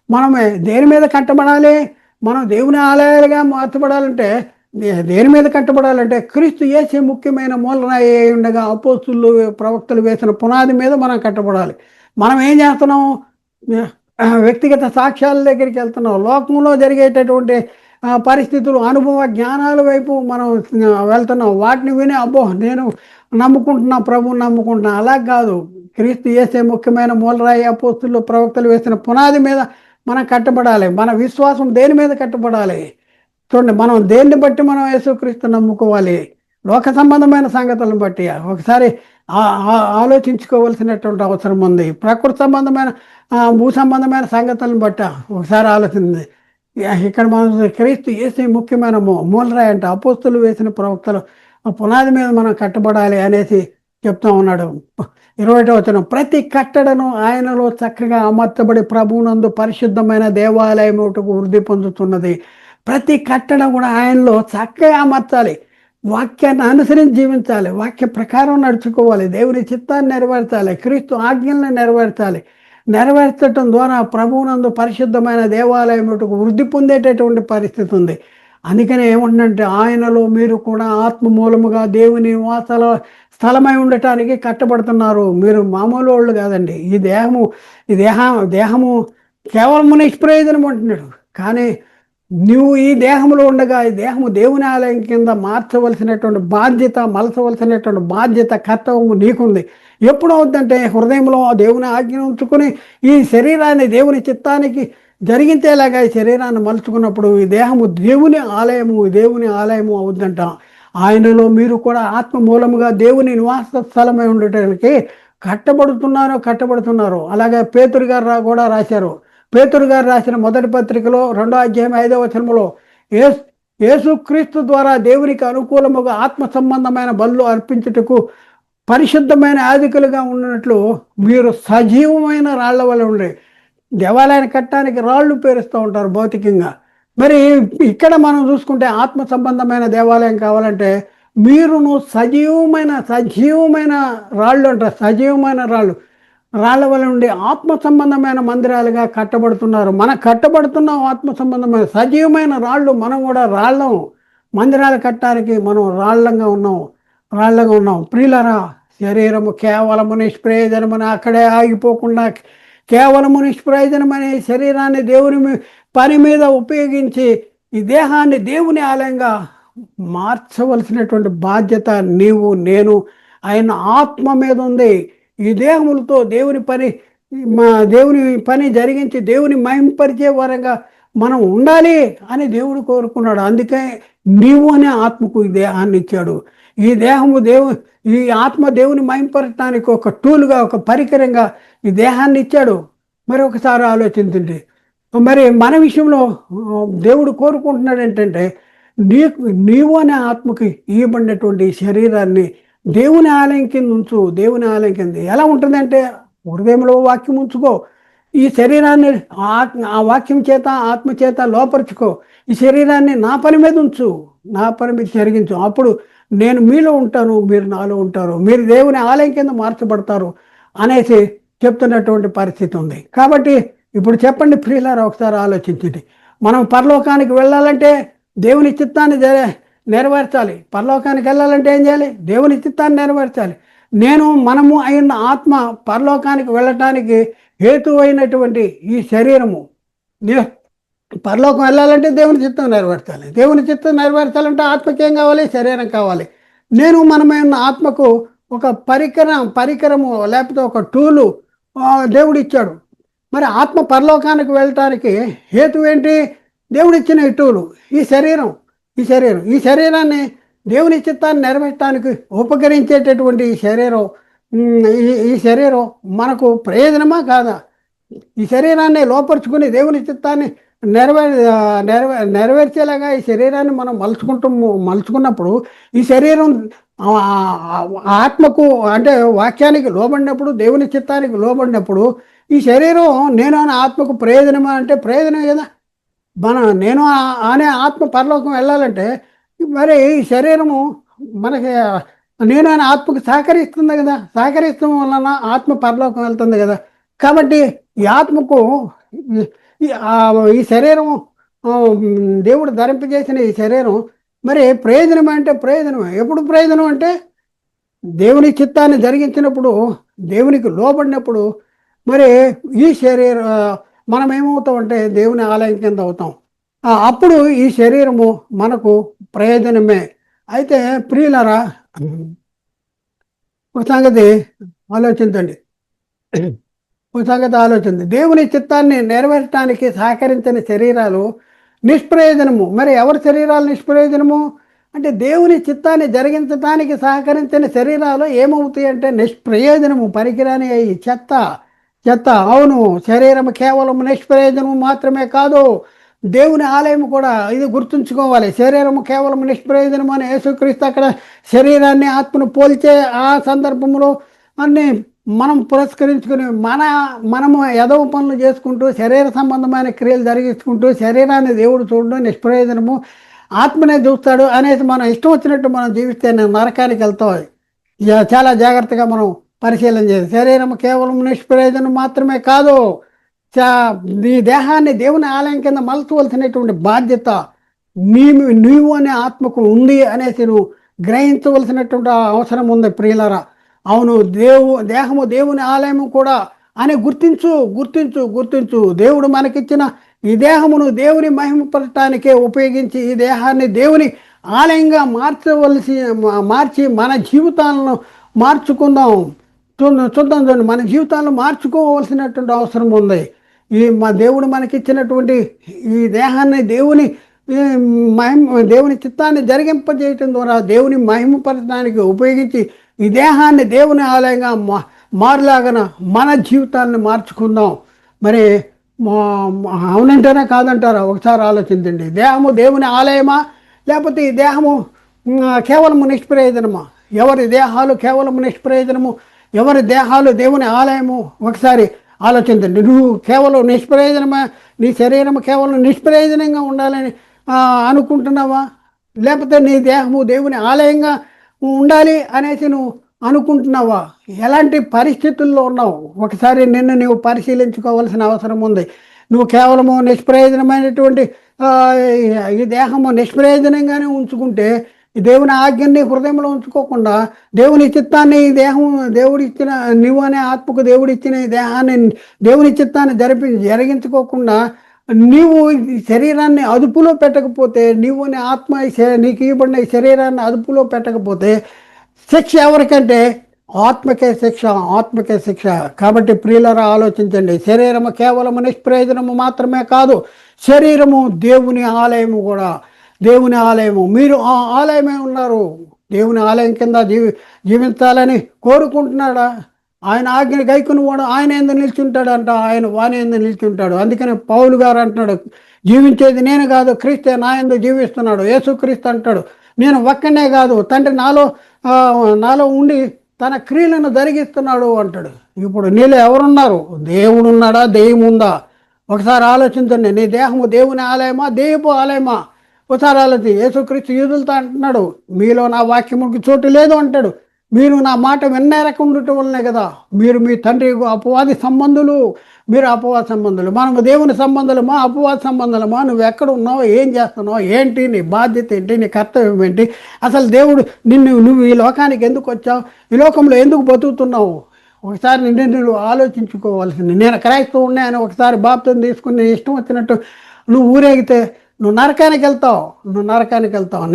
మనమే దేని మీద కట్టబడాలి? మనం దేవుని ఆలయాలుగా మార్చబడాలంటే దేని మీద కట్టబడాలంటే క్రీస్తు యేసే ముఖ్యమైన మూలరాయి అయి ఉండగా అపోస్తులు ప్రవక్తలు వేసిన పునాది మీద మనం కట్టబడాలి. మనం ఏం చేస్తున్నాం? వ్యక్తిగత సాక్ష్యాల దగ్గరికి వెళ్తున్నాం. లోకంలో జరిగేటటువంటి పరిస్థితులు, అనుభవ జ్ఞానాల వైపు మనం వెళ్తున్నాం. వాటిని విని అబ్బో నేను నమ్ముకుంటున్నా, ప్రభువుని నమ్ముకుంటున్నా. అలా కాదు. క్రీస్తు యేసే ముఖ్యమైన మూలరాయి అపోస్తులు ప్రవక్తలు వేసిన పునాది మీద మనం కట్టబడాలి. మన విశ్వాసం దేని మీద కట్టబడాలి? చూడండి, మనం దేన్ని బట్టి మనం యేసుక్రీస్తు నమ్ముకోవాలి? లోక సంబంధమైన సంగతులను బట్టి ఒకసారి ఆలోచించుకోవలసినటువంటి అవసరం ఉంది. ప్రకృతి సంబంధమైన భూ సంబంధమైన సంగతులను బట్టి ఒకసారి ఆలోచించింది. ఇక్కడ మనం క్రీస్తు యేసే ముఖ్యమైన మూలరాయి అంటే అపోస్తులు వేసిన ప్రవక్తలు పునాది మీద మనం కట్టబడాలి అనేసి చెప్తా ఉన్నాడు. 21వ వచనం, ప్రతి కట్టడను ఆయనలో చక్కగా అమర్చబడి ప్రభువునందు పరిశుద్ధమైన దేవాలయం ఒకటి వృద్ధి పొందుతున్నది. ప్రతి కట్టడ కూడా ఆయనలో చక్కగా అమర్చాలి. వాక్యాన్ని అనుసరించి జీవించాలి. వాక్య ప్రకారం నడుచుకోవాలి. దేవుని చిత్తాన్ని నెరవేర్చాలి. క్రీస్తు ఆజ్ఞల్ని నెరవేర్చడం ద్వారా ప్రభువునందు పరిశుద్ధమైన దేవాలయం వృద్ధి పొందేటటువంటి పరిస్థితి ఉంది. అందుకనే ఏమంటుందంటే, ఆయనలో మీరు కూడా ఆత్మ మూలముగా దేవుని నివాసాల స్థలమై ఉండటానికి కట్టబడుతున్నారు. మీరు మామూలు వాళ్ళు కాదండి. ఈ దేహము కేవలం నిష్ప్రయోజనం అంటున్నాడు. కానీ నువ్వు ఈ దేహంలో ఉండగా ఈ దేహము దేవుని ఆలయం కింద మార్చవలసినటువంటి బాధ్యత, మలచవలసినటువంటి బాధ్యత, కర్తవ్యం నీకుంది. ఎప్పుడు అవుతుందంటే, హృదయంలో దేవుని ఆజ్ఞ ఉంచుకొని ఈ శరీరాన్ని దేవుని చిత్తానికి జరిగించేలాగా ఈ శరీరాన్ని మలుచుకున్నప్పుడు ఈ దేహము దేవుని ఆలయము అవుద్దంట. ఆయనలో మీరు కూడా ఆత్మ మూలముగా దేవుని నివాస స్థలమై ఉండటానికి కట్టబడుతున్నారు. అలాగే పేతురు గారు కూడా రాశారు. పేతురు గారు రాసిన మొదటి పత్రికలో 2వ అధ్యాయం 5వ వచనంలో, యేసుక్రీస్తు ద్వారా దేవునికి అనుకూలముగా ఆత్మ సంబంధమైన బలులు అర్పించుటకు పరిశుద్ధమైన యాజకులుగా ఉన్నట్లు మీరు సజీవమైన రాళ్ల వల్ల ఉండే. దేవాలయాన్ని కట్టడానికి రాళ్ళు పేరుస్తూ ఉంటారు భౌతికంగా. మరి ఇక్కడ మనం చూసుకుంటే ఆత్మ సంబంధమైన దేవాలయం కావాలంటే మీరును సజీవమైన రాళ్ళు అంటారు. సజీవమైన రాళ్ల వల్ల ఉండి ఆత్మ సంబంధమైన మందిరాలుగా కట్టబడుతున్నారు. మనం కట్టబడుతున్నాం ఆత్మ సంబంధమైన సజీవమైన రాళ్ళు. మనం కూడా మందిరాలు కట్టడానికి మనం రాళ్ళంగా ఉన్నాం. ప్రియులారా, శరీరము కేవలము నిష్ప్రయోజనమని అక్కడే ఆగిపోకుండా, కేవలము నిష్ప్రయోజనమనే శరీరాన్ని దేవుని పని మీద ఉపయోగించి ఈ దేహాన్ని దేవుని ఆలయంగా మార్చవలసినటువంటి బాధ్యత నేను ఆయన ఆత్మ మీద ఉంది. ఈ దేహములతో దేవుని పని జరిగించి దేవుని మహింపరిచే వరంగా మనం ఉండాలి అని దేవుడు కోరుకున్నాడు. అందుకే నీవు అనే ఆత్మకు ఈ దేహాన్ని ఇచ్చాడు. ఈ ఆత్మ దేవుని మహింపరచడానికి ఒక టూల్గా, ఒక పరికరంగా ఈ దేహాన్ని ఇచ్చాడు. మరి ఒకసారి ఆలోచించండి. మరి మన విషయంలో దేవుడు కోరుకుంటున్నాడు ఏంటంటే, నీవు అనే ఆత్మకి ఇవ్వబడినటువంటి శరీరాన్ని దేవుని ఆలయం కింద ఉంచు. దేవుని ఆలయం కింద ఎలా ఉంటుందంటే, హృదయంలో వాక్యం ఉంచుకో. ఈ శరీరాన్ని ఆ వాక్యం చేత, ఆత్మ చేత లోపరుచుకో. ఈ శరీరాన్ని నా పని మీద ఉంచు, నా పని మీద జరిగించు. అప్పుడు నేను మీలో ఉంటాను, మీరు నాలో ఉంటారు, మీరు దేవుని ఆలయం కింద మార్చబడతారు అనేసి చెప్తున్నటువంటి పరిస్థితి ఉంది. కాబట్టి ఇప్పుడు చెప్పండి ప్రియులారా, ఒకసారి ఆలోచించండి. మనం పరలోకానికి వెళ్ళాలంటే దేవుని చిత్తాన్ని నెరవేర్చాలి. పరలోకానికి వెళ్ళాలంటే ఏం చేయాలి? దేవుని చిత్తాన్ని నెరవేర్చాలి. మనము అయిన ఆత్మ పరలోకానికి వెళ్ళటానికి హేతువైనటువంటి ఈ శరీరము పరలోకం వెళ్ళాలంటే దేవుని చిత్తం నెరవేర్చాలి. దేవుని చిత్తం నెరవేర్చాలంటే ఆత్మకి ఏం కావాలి? శరీరం కావాలి. మనమైన ఆత్మకు ఒక పరికరము లేకపోతే ఒక టూలు దేవుడు ఇచ్చాడు. మరి ఆత్మ పరలోకానికి వెళ్ళటానికి హేతు ఏంటి? దేవుడిచ్చిన ఇటువులు ఈ శరీరాన్ని దేవుని చిత్తాన్ని నెరవేర్చడానికి ఉపకరించేటటువంటి ఈ శరీరం మనకు ప్రయోజనమా కాదా? ఈ శరీరాన్ని లోపరుచుకుని దేవుని చిత్తాన్ని నెరవేర్చేలాగా ఈ శరీరాన్ని మనం మలుచుకున్నప్పుడు ఈ శరీరం ఆత్మకు అంటే వాక్యానికి లోబడినప్పుడు, దేవుని చిత్తానికి లోబడినప్పుడు ఈ శరీరం నేను అనే ఆత్మకు ప్రయోజనమా అంటే ప్రయోజనం కదా. నేను అనే ఆత్మ పరలోకం వెళ్ళాలంటే మరి ఈ శరీరము మనకి నేను అనే ఆత్మకు సహకరిస్తుంది కదా. సహకరిస్తాం వలన ఆత్మ పరలోకం వెళ్తుంది కదా. కాబట్టి ఈ ఆత్మకు ఈ శరీరం దేవుడు ధరింపజేసిన ఈ శరీరం మరి ప్రయోజనం అంటే ప్రయోజనం ఎప్పుడు ప్రయోజనం అంటే దేవుని చిత్తాన్ని జరిగించినప్పుడు, దేవునికి లోబడినప్పుడు మరి ఈ మనం ఏమవుతామంటే దేవుని ఆలయం కింద అవుతాం. అప్పుడు ఈ శరీరము మనకు ప్రయోజనమే. అయితే ప్రియులరా, ఒక సంగతి ఆలోచించండి. దేవుని చిత్తాన్ని నెరవేర్చడానికి సహకరించిన శరీరాలు నిష్ప్రయోజనము. మరి ఎవరి శరీరాలు నిష్ప్రయోజనము అంటే దేవుని చిత్తాన్ని జరిగించడానికి సహకరించిన శరీరాలు ఏమవుతాయి అంటే నిష్ప్రయోజనము, పనికిరాని చెత్త. అవును, శరీరం కేవలం నిష్ప్రయోజనము మాత్రమే కాదు, దేవుని ఆలయం కూడా. ఇది గుర్తుంచుకోవాలి. శరీరము కేవలం నిష్ప్రయోజనము అని యేసుక్రీస్తు అక్కడ శరీరాన్ని ఆత్మను పోల్చే ఆ సందర్భంలో అన్ని మనం పురస్కరించుకుని మనము ఎదవ పనులు చేసుకుంటూ శరీర సంబంధమైన క్రియలు జరిగించుకుంటూ శరీరాన్ని దేవుడు చూడడం నిష్ప్రయోజనము, ఆత్మనే చూస్తాడు అనేసి మనం ఇష్టం వచ్చినట్టు మనం జీవిస్తే నరకానికి వెళ్తాం. చాలా జాగ్రత్తగా మనం పరిశీలన చేయాలి. శరీరం కేవలం నిష్ప్రయోజనం మాత్రమే కాదు, నీ దేహాన్ని దేవుని ఆలయం కింద మలచవలసినటువంటి బాధ్యత నీవు అనే ఆత్మకు ఉంది అనేసి నువ్వు గ్రహించవలసినటువంటి అవసరం ఉంది ప్రియులరా. అవును, దేహము దేవుని ఆలయము కూడా అని గుర్తించు. దేవుడు మనకిచ్చిన ఈ దేహమును దేవుని మహిమపరచడానికే ఉపయోగించి ఈ దేహాన్ని దేవుని ఆలయంగా మార్చి మన జీవితాలను మార్చుకుందాం. చూద్దాం, మన జీవితాలను మార్చుకోవలసినటువంటి అవసరం ఉంది. మా దేవుడు మనకిచ్చినటువంటి ఈ దేహాన్ని దేవుని చిత్తాన్ని జరిగింపజేయటం ద్వారా దేవుని మహిమపరచడానికి ఉపయోగించి ఈ దేహాన్ని దేవుని ఆలయంగా మారులాగన మన జీవితాన్ని మార్చుకుందాం. మరి అవునంటారా కాదంటారా ఒకసారి ఆలోచించండి. దేహము దేవుని ఆలయమా లేకపోతే ఈ దేహము కేవలము నిష్ప్రయోజనమా? ఎవరి దేహాలు కేవలము నిష్ప్రయోజనము, ఎవరి దేహాలు దేవుని ఆలయము? ఒకసారి ఆలోచించండి. నువ్వు కేవలం నిష్ప్రయోజనమా, నీ శరీరము కేవలం నిష్ప్రయోజనంగా ఉండాలని అనుకుంటున్నావా? లేకపోతే నీ దేహము దేవుని ఆలయంగా ఉండాలి అనేసి నువ్వు అనుకుంటున్నావా? ఎలాంటి పరిస్థితుల్లో ఉన్నావు ఒకసారి నిన్ను నీవు పరిశీలించుకోవాల్సిన అవసరం ఉంది. నువ్వు కేవలము నిష్ప్రయోజనమైనటువంటి ఈ దేహము నిష్ప్రయోజనంగానే ఉంచుకుంటే ఈ దేవుని ఆజ్ఞని హృదయంలో ఉంచుకోకుండా దేవుని చిత్తాన్ని ఈ దేహం దేవుడిచ్చిన నువ్వు అనే ఆత్మకు దేవుడిచ్చిన ఈ దేహాన్ని దేవుని చిత్తాన్ని జరిగించుకోకుండా నీవు శరీరాన్ని అదుపులో పెట్టకపోతే, నీవు అనే ఆత్మ నీకు ఇవ్వబడిన ఈ శరీరాన్ని అదుపులో పెట్టకపోతే శిక్ష ఎవరికంటే ఆత్మకే శిక్ష. కాబట్టి ప్రియులరా ఆలోచించండి. శరీరము కేవలము నిష్ప్రయోజనము మాత్రమే కాదు, శరీరము దేవుని ఆలయము కూడా. దేవుని ఆలయము, మీరు ఆ ఆలయమే ఉన్నారు. దేవుని ఆలయం కింద జీవించాలని కోరుకుంటున్నాడా? ఆయన ఆజ్ఞని గైకుని వాడు ఆయన ఎందుకు నిల్చుంటాడంట, ఆయన వాని ఎందుకు నిల్చుంటాడు. అందుకని పౌలు గారు అంటున్నాడు, జీవించేది నేను కాదు, క్రీస్తే నా యందు జీవిస్తున్నాడు. యేసుక్రీస్తు అంటాడు, నేను ఒక్కనే కాదు, తండ్రి నాలో ఉండి తన క్రియలను జరిగిస్తున్నాడు అంటాడు. ఇప్పుడు నీలో ఎవరున్నారు? దేవుడు ఉన్నాడా, దెయ్యం ఉందా? ఒకసారి ఆలోచించండి. నీ దేహము దేవుని ఆలయమా, దెయ్యపు ఆలయమా? ఒకసారి ఆలోచి. యేసుక్రీస్తు యూదులతో అంటున్నాడు, మీలో నా వాక్యముకి చోటు లేదు అంటాడు. మీరు నా మాట విన్నారక ఉండటం వల్లనే కదా మీరు మీ తండ్రి అపవాది సంబంధులు. మీరు అపవాద సంబంధులు, మనము దేవుని సంబంధులమా అపవాద సంబంధులమా? నువ్వు ఎక్కడ ఉన్నావు, ఏం చేస్తున్నావు, ఏంటి నీ బాధ్యత ఏంటి, నీ కర్తవ్యం ఏంటి? అసలు దేవుడు నువ్వు ఈ లోకానికి ఎందుకు వచ్చావు, ఈ లోకంలో ఎందుకు బతుకుతున్నావు? ఒకసారి నువ్వు ఆలోచించుకోవాల్సింది. నేను క్రైస్తవుడిని ఉన్నాయని ఒకసారి బాప్తిసం తీసుకుని ఇష్టం వచ్చినట్టు నువ్వు ఊరేగితే నువ్వు నరకానికి వెళ్తావు.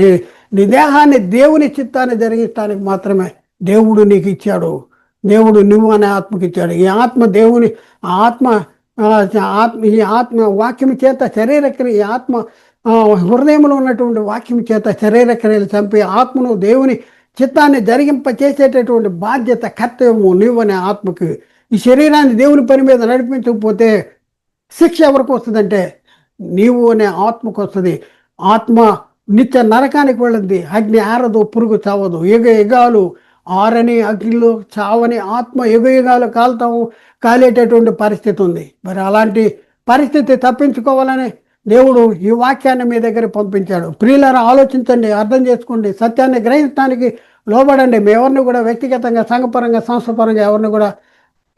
నీ దేహాన్ని దేవుని చిత్తాన్ని జరిగించడానికి మాత్రమే దేవుడు నీకు ఇచ్చాడు. దేవుడు నువ్వు అనే ఆత్మకి ఇచ్చాడు. ఈ ఆత్మ దేవుని ఆత్మ ఈ ఆత్మ వాక్యం చేత శరీర క్రియ ఆత్మ హృదయంలో ఉన్నటువంటి వాక్యం చేత శరీర క్రియలు చంపి ఆత్మను దేవుని చిత్తాన్ని జరిగింప చేసేటటువంటి బాధ్యత కర్తవ్యము నీవనే ఆత్మకి. ఈ శరీరాన్ని దేవుని పని మీద నడిపించకపోతే శిక్ష ఎవరికి వస్తుందంటే నీవు అనే ఆత్మకు వస్తుంది. ఆత్మ నిత్య నరకానికి వెళ్ళింది. అగ్ని ఆరదు, పురుగు చావదు. యుగాలు ఆరని అగ్నిలో చావని ఆత్మ యుగాలు కాలేటటువంటి పరిస్థితి ఉంది. మరి అలాంటి పరిస్థితి తప్పించుకోవాలని దేవుడు ఈ వాక్యాన్ని మీ దగ్గర పంపించాడు. ప్రియులారా, ఆలోచించండి, అర్థం చేసుకోండి, సత్యాన్ని గ్రహించడానికి లోబడండి. ఎవరిని కూడా వ్యక్తిగతంగా, సంఘపరంగా, సంస్థపరంగా ఎవరిని కూడా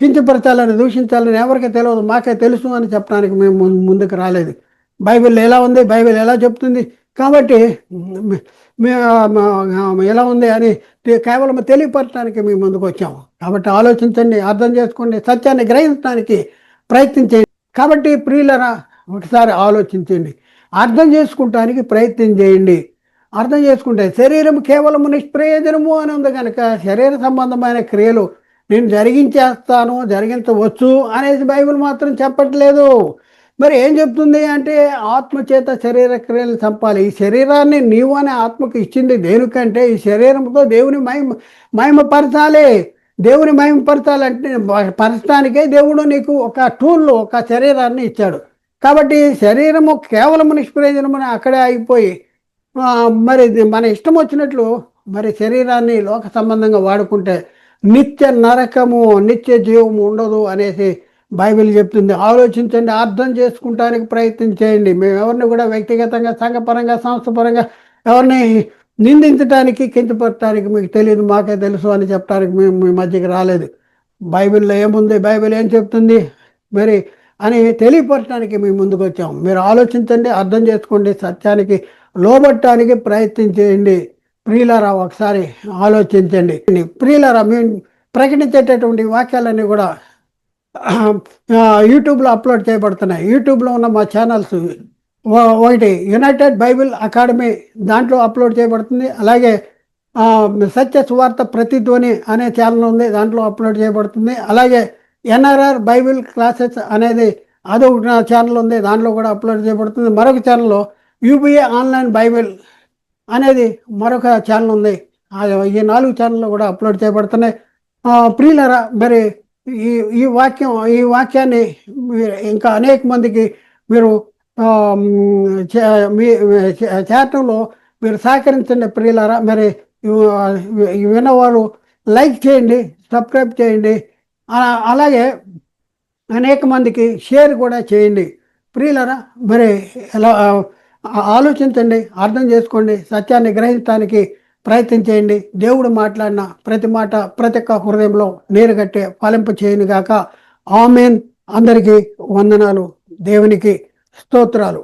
కించపరచాలని, దూషించాలని ఎవరికి తెలియదు. మాకే తెలుసు అని చెప్పడానికి మేము ముందుకు రాలేదు. బైబిల్ ఎలా ఉంది, బైబిల్ ఎలా చెప్తుంది కాబట్టి ఎలా ఉంది అని కేవలం తెలియపరచడానికి మేము ముందుకు వచ్చాము. కాబట్టి ఆలోచించండి, అర్థం చేసుకోండి, సత్యాన్ని గ్రహించడానికి ప్రయత్నించండి. కాబట్టి ప్రియులరా, ఒకసారి ఆలోచించండి, అర్థం చేసుకుంటానికి ప్రయత్నం చేయండి. అర్థం చేసుకుంటే శరీరం కేవలం నిష్ప్రయోజనము అని ఉంది కనుక శరీర సంబంధమైన క్రియలు నేను జరిగించేస్తాను, జరిగించవచ్చు అనేసి బైబిల్ మాత్రం చెప్పట్లేదు. మరి ఏం చెప్తుంది అంటే ఆత్మచేత శరీర క్రియలు చంపాలి. ఈ శరీరాన్ని నీవు అనే ఆత్మకు ఇచ్చింది దేనికంటే ఈ శరీరంతో దేవుని మహిమపరచాలి. దేవుని మహిమపరచాలంటే పరచడానికే దేవుడు నీకు ఒక టూల్, ఒక శరీరాన్ని ఇచ్చాడు. కాబట్టి శరీరము కేవలం నిష్ప్రయోజనమని అక్కడే అయిపోయి మరి మన ఇష్టం వచ్చినట్లు మరి శరీరాన్ని లోక సంబంధంగా వాడుకుంటే నిత్య నరకము, నిత్య జీవము ఉండదు అనేసి బైబిల్ చెప్తుంది. ఆలోచించండి, అర్థం చేసుకుంటానికి ప్రయత్నం చేయండి. మేము ఎవరిని కూడా వ్యక్తిగతంగా, సంఘపరంగా, సంస్థపరంగా ఎవరిని నిందించడానికి, కించపరచడానికి మీకు తెలియదు, మాకే తెలుసు అని చెప్పడానికి మేము మీ మధ్యకి రాలేదు. బైబిల్లో ఏముంది, బైబిల్ ఏం చెప్తుంది మరి అని తెలియపరచడానికి మేము ముందుకు వచ్చాము. మీరు ఆలోచించండి, అర్థం చేసుకోండి, సత్యానికి లోబట్టడానికి ప్రయత్నం చేయండి. ప్రియులారా, ఒకసారి ఆలోచించండి. ప్రియులారా, మేము ప్రకటించేటటువంటి వాక్యాలన్నీ కూడా యూట్యూబ్లో అప్లోడ్ చేయబడుతున్నాయి. యూట్యూబ్లో ఉన్న మా ఛానల్స్ ఒకటి యునైటెడ్ బైబిల్ అకాడమీ, దాంట్లో అప్లోడ్ చేయబడుతుంది. అలాగే సత్య సువార్త ప్రతిధ్వని అనే ఛానల్ ఉంది, దాంట్లో అప్లోడ్ చేయబడుతుంది. అలాగే ఎన్ఆర్ఆర్ బైబిల్ క్లాసెస్ అనేది అదొక ఛానల్ ఉంది, దాంట్లో కూడా అప్లోడ్ చేయబడుతుంది. మరొక ఛానల్లో యూబీఏ ఆన్లైన్ బైబిల్ అనేది మరొక ఛానల్ ఉంది. ఈ 4 ఛానల్లో కూడా అప్లోడ్ చేయబడుతున్నాయి. ప్రియులరా, మరి ఈ వాక్యాన్ని ఇంకా అనేక మందికి మీరు చేరటంలో మీరు సహకరించండి. ప్రియులరా, మరి విన్నవారు లైక్ చేయండి, సబ్స్క్రైబ్ చేయండి, అలాగే అనేక మందికి షేర్ కూడా చేయండి. ప్రియులరా, మరి ఎలా ఆలోచించండి, అర్థం చేసుకోండి, సత్యాన్ని గ్రహించడానికి ప్రయత్నం చేయండి. దేవుడు మాట్లాడిన ప్రతి మాట ప్రతి ఒక్క హృదయంలో నీరు కట్టే ఫలింపు చేయను గాక. ఆమెన్. అందరికీ వందనాలు, దేవునికి స్తోత్రాలు.